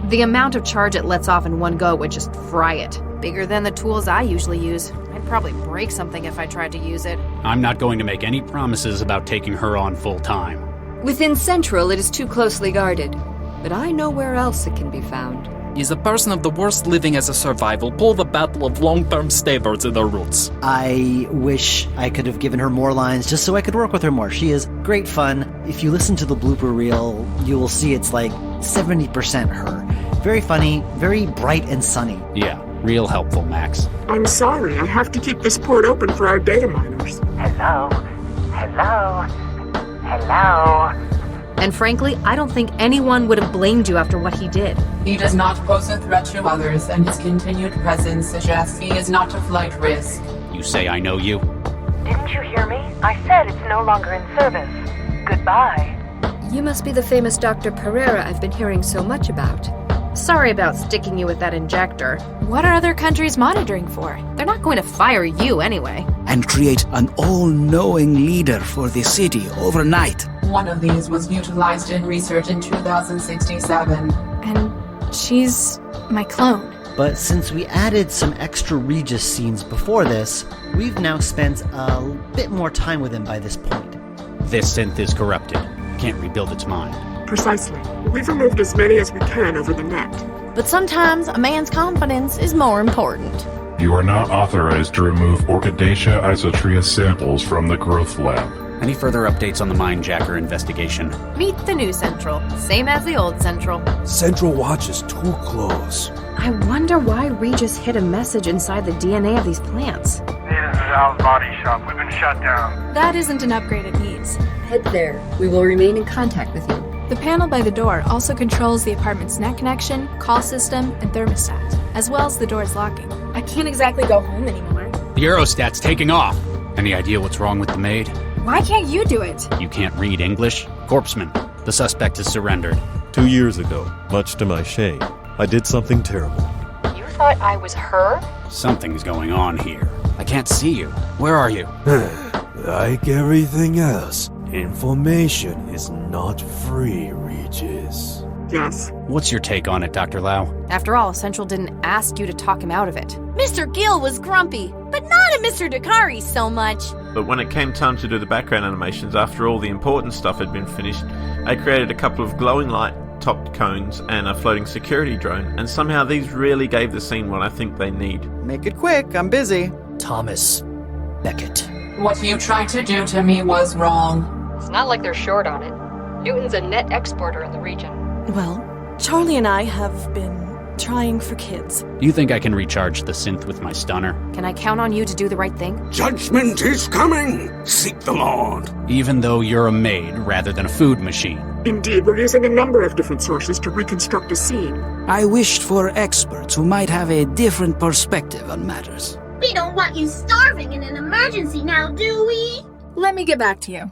The amount of charge it lets off in one go would just fry it. Bigger than the tools I usually use. I'd probably break something if I tried to use it. I'm not going to make any promises about taking her on full time. Within Central, it is too closely guarded, but I know where else it can be found. Is a person of the worst living as a survival pull the battle of long-term stabbers in their roots? I wish I could have given her more lines just so I could work with her more. She is great fun. If you listen to the blooper reel, you will see it's like 70% her. Very funny, very bright and sunny. Yeah, real helpful, Max. I'm sorry, I have to keep this port open for our data miners. Hello? Hello? Hello? And frankly, I don't think anyone would have blamed you after what he did. He does not pose a threat to others, and his continued presence suggests he is not a flight risk. You say I know you? Didn't you hear me? I said it's no longer in service. Goodbye. You must be the famous Dr. Pereira I've been hearing so much about. Sorry about sticking you with that injector. What are other countries monitoring for? They're not going to fire you anyway. And create an all-knowing leader for the city overnight. One of these was utilized in research in 2067. And she's my clone. But since we added some extra Regis scenes before this, we've now spent a bit more time with him by this point. This synth is corrupted. Can't rebuild its mind. Precisely. We've removed as many as we can over the net. But sometimes a man's confidence is more important. You are not authorized to remove Orchidaceae isotria samples from the growth lab. Any further updates on the Mindjacker investigation? Meet the new Central. Same as the old Central. Central Watch is too close. I wonder why Regis hid a message inside the DNA of these plants. This is Al's body shop. We've been shut down. That isn't an upgrade it needs. Head there. We will remain in contact with you. The panel by the door also controls the apartment's net connection, call system, and thermostat, as well as the door's locking. I can't exactly go home anymore. The aerostat's taking off. Any idea what's wrong with the maid? Why can't you do it? You can't read English? Corpseman, the suspect has surrendered. 2 years ago, much to my shame, I did something terrible. You thought I was her? Something's going on here. I can't see you. Where are you? Like everything else, information is not free, Regis. Yes. What's your take on it, Dr. Lau? After all, Central didn't ask you to talk him out of it. Mr. Gill was grumpy, but not at Mr. Dakari so much. But when it came time to do the background animations, after all the important stuff had been finished, I created a couple of glowing light-topped cones and a floating security drone, and somehow these really gave the scene what I think they need. Make it quick, I'm busy. Thomas Beckett. What you tried to do to me was wrong. It's not like they're short on it. Newton's a net exporter in the region. Well, Charlie and I have been trying for kids. Do you think I can recharge the synth with my stunner? Can I count on you to do the right thing? Judgment is coming! Seek the Lord! Even though you're a maid rather than a food machine. Indeed, we're using a number of different sources to reconstruct a scene. I wished for experts who might have a different perspective on matters. We don't want you starving in an emergency now, do we? Let me get back to you.